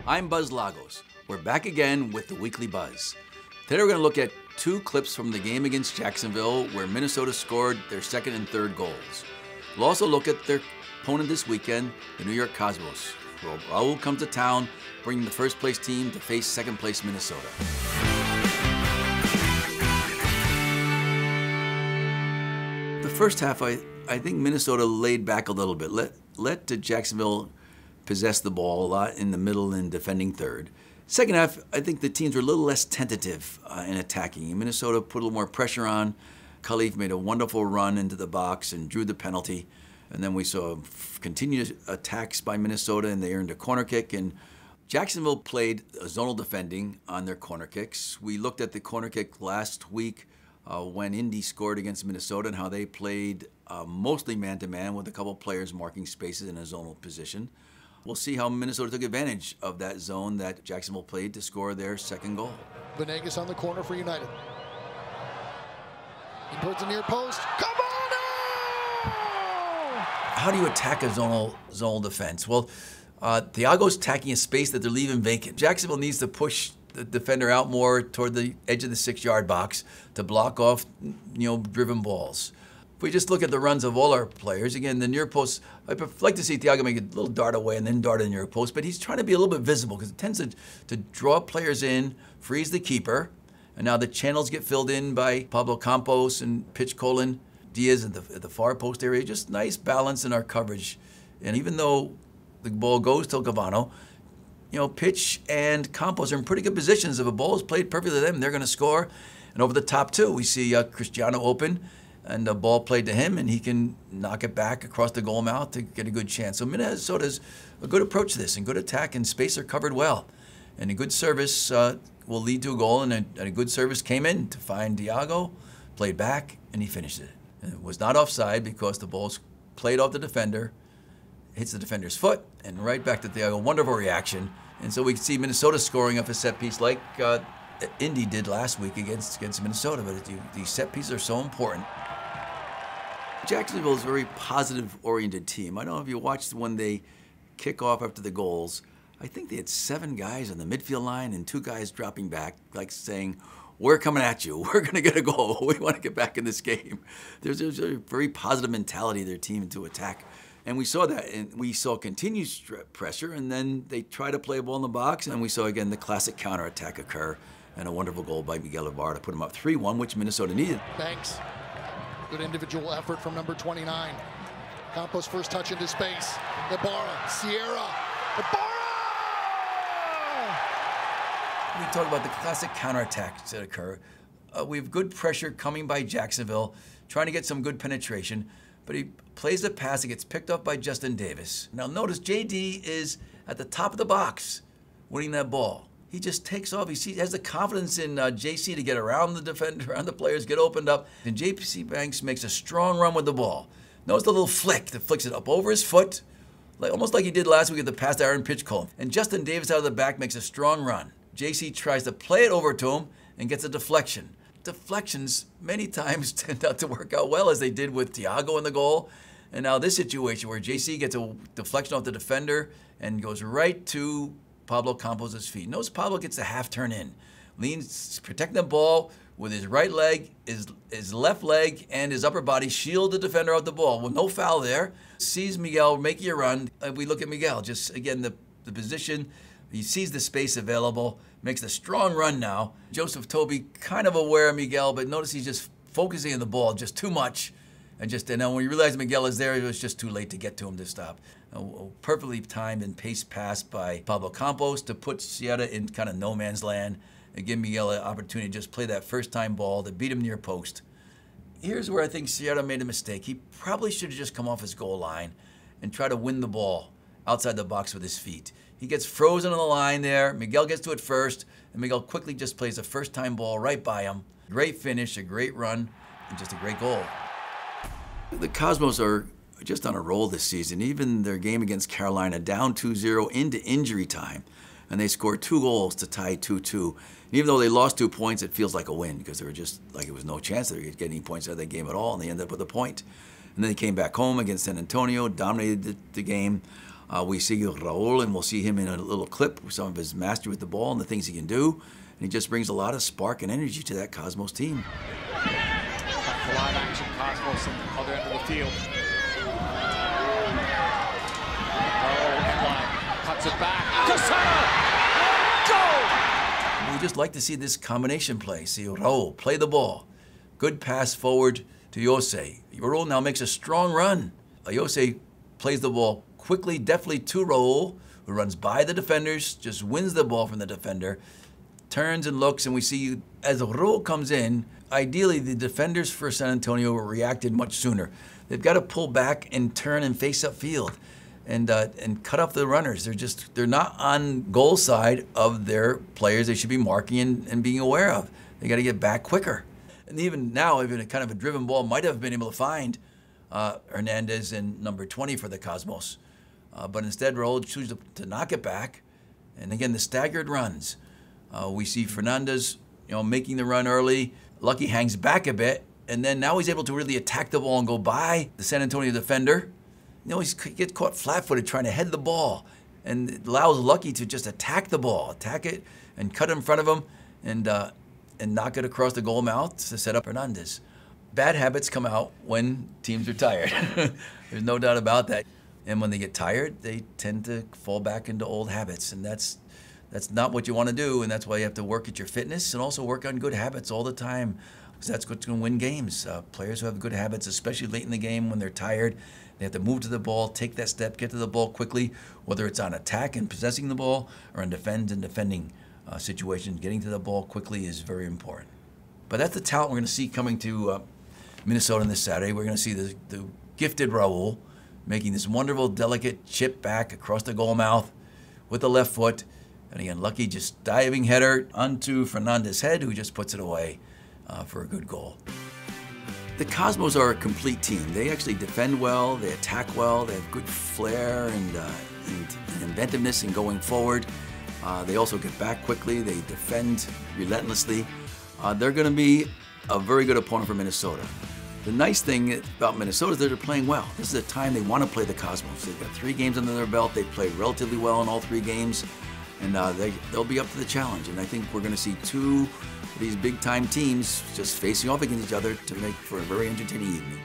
I'm Buzz Lagos. We're back again with the Weekly Buzz. Today we're going to look at two clips from the game against Jacksonville where Minnesota scored their second and third goals. We'll also look at their opponent this weekend, the New York Cosmos. Raul comes to town, bringing the first place team to face second place Minnesota. The first half, I think Minnesota laid back a little bit, let Jacksonville possess the ball a lot in the middle and defending third. Second half, I think the teams were a little less tentative in attacking. Minnesota put a little more pressure on. Khalif made a wonderful run into the box and drew the penalty. And then we saw continued attacks by Minnesota, and they earned a corner kick. And Jacksonville played zonal defending on their corner kicks. We looked at the corner kick last week when Indy scored against Minnesota and how they played mostly man-to-man with a couple players marking spaces in a zonal position. We'll see how Minnesota took advantage of that zone that Jacksonville played to score their second goal. Venegas on the corner for United. In towards the near post. Come on! How do you attack a zonal defense? Well, Thiago's attacking a space that they're leaving vacant. Jacksonville needs to push the defender out more toward the edge of the 6-yard box to block off, driven balls. If we just look at the runs of all our players, again, the near post, I'd like to see Thiago make a little dart away and then dart in the near post, but he's trying to be a little bit visible because it tends to draw players in, freeze the keeper, and now the channels get filled in by Pablo Campos and Pitch Colin Diaz at the far post area. Just nice balance in our coverage. And even though the ball goes to Cavano, Pitch and Campos are in pretty good positions. If a ball is played perfectly to them, they're going to score. And over the top, too, we see Cristiano open, and the ball played to him, and he can knock it back across the goal mouth to get a good chance. So Minnesota's a good approach to this, and good attack, and space are covered well. And a good service will lead to a goal, and a good service came in to find Thiago, played back, and he finished it. And it was not offside because the ball's played off the defender, hits the defender's foot, and right back to Thiago. Wonderful reaction. And so we can see Minnesota scoring off a set piece like Indy did last week against Minnesota. But these set pieces are so important. Jacksonville is a very positive-oriented team. I don't know if you watched when they kick off after the goals. I think they had 7 guys on the midfield line and 2 guys dropping back, like saying, "We're coming at you. We're going to get a goal. We want to get back in this game." There's a very positive mentality of their team to attack. And we saw that, and we saw continued pressure, and then they try to play a ball in the box, and we saw, again, the classic counterattack occur, and a wonderful goal by Miguel Ibarra to put them up 3-1, which Minnesota needed. Banks. Good individual effort from number 29. Campos' first touch into space. Ibarra, Sierra, Ibarra! We talk about the classic counterattacks that occur. We have good pressure coming by Jacksonville, trying to get some good penetration, but he plays a pass, it gets picked up by Justin Davis. Now notice JD is at the top of the box winning that ball. He just takes off. He has the confidence in JC to get around the defender, around the players, get opened up. And JC Banks makes a strong run with the ball. Notice the little flick that flicks it up over his foot, almost like he did last week at the pass to Aaron Pitch Colin. And Justin Davis out of the back makes a strong run. JC tries to play it over to him and gets a deflection. Deflections many times tend not to work out well, as they did with Thiago in the goal. And now this situation where JC gets a deflection off the defender and goes right to Pablo Campos' feet. Notice Pablo gets the half turn in, leans, protecting the ball with his right leg, his left leg, and his upper body, shield the defender off the ball. With no foul there, sees Miguel making a run. We look at Miguel, just again the position. He sees the space available, makes a strong run now. Joseph Toby kind of aware of Miguel, but notice he's just focusing on the ball just too much. And then when you realize Miguel is there, it was just too late to get to him to stop. A perfectly timed and paced pass by Pablo Campos to put Sierra in kind of no man's land and give Miguel an opportunity to just play that first-time ball to beat him near post. Here's where I think Sierra made a mistake. He probably should have just come off his goal line and try to win the ball outside the box with his feet. He gets frozen on the line there. Miguel gets to it first, and Miguel quickly just plays a first-time ball right by him. Great finish, a great run, and just a great goal. The Cosmos are just on a roll this season. Even their game against Carolina, down 2-0 into injury time, and they scored 2 goals to tie 2-2. And even though they lost 2 points, it feels like a win because they were just like it was no chance they were getting any points out of that game at all, and they ended up with a point. And then they came back home against San Antonio, dominated the game. We see Raul, and we'll see him in a little clip with some of his mastery with the ball and the things he can do. And he just brings a lot of spark and energy to that Cosmos team. Back to live action, Cosmos on the other end of the field. Cuts it back. Goal! We just like to see this combination play. See Raul play the ball. Good pass forward to Jose. Raul now makes a strong run. Jose plays the ball quickly, deftly to Raul, who runs by the defenders, just wins the ball from the defender, turns and looks, and we see as Raul comes in, ideally the defenders for San Antonio reacted much sooner. They've got to pull back and turn and face upfield and cut off the runners. They're not on goal side of their players they should be marking and being aware of. They got to get back quicker. And even now, even a kind of a driven ball might have been able to find Hernandez and number 20 for the Cosmos. But instead, Raul chooses to knock it back. And again, the staggered runs. We see Fernandez, making the run early. Lucky hangs back a bit, and then now he's able to really attack the ball and go by the San Antonio defender. He gets caught flat-footed trying to head the ball, and it allows Lucky to just attack the ball, attack it, and cut in front of him, and knock it across the goal mouth to set up Hernandez. Bad habits come out when teams are tired. There's no doubt about that. And when they get tired, they tend to fall back into old habits, and that's not what you want to do, and that's why you have to work at your fitness and also work on good habits all the time, because that's what's going to win games. Players who have good habits, especially late in the game when they're tired, they have to move to the ball, take that step, get to the ball quickly, whether it's on attack and possessing the ball or on defending situations. Getting to the ball quickly is very important. But that's the talent we're going to see coming to Minnesota this Saturday. We're going to see the gifted Raul making this wonderful, delicate chip back across the goal mouth with the left foot. And again, Lucky just diving header onto Fernandez's head, who just puts it away for a good goal. The Cosmos are a complete team. They actually defend well, they attack well, they have good flair and inventiveness in going forward. They also get back quickly, they defend relentlessly. They're going to be a very good opponent for Minnesota. The nice thing about Minnesota is that they're playing well. This is a time they want to play the Cosmos. They've got 3 games under their belt. They've played relatively well in all 3 games. And they'll be up to the challenge. And I think we're going to see 2 of these big-time teams just facing off against each other to make for a very entertaining evening.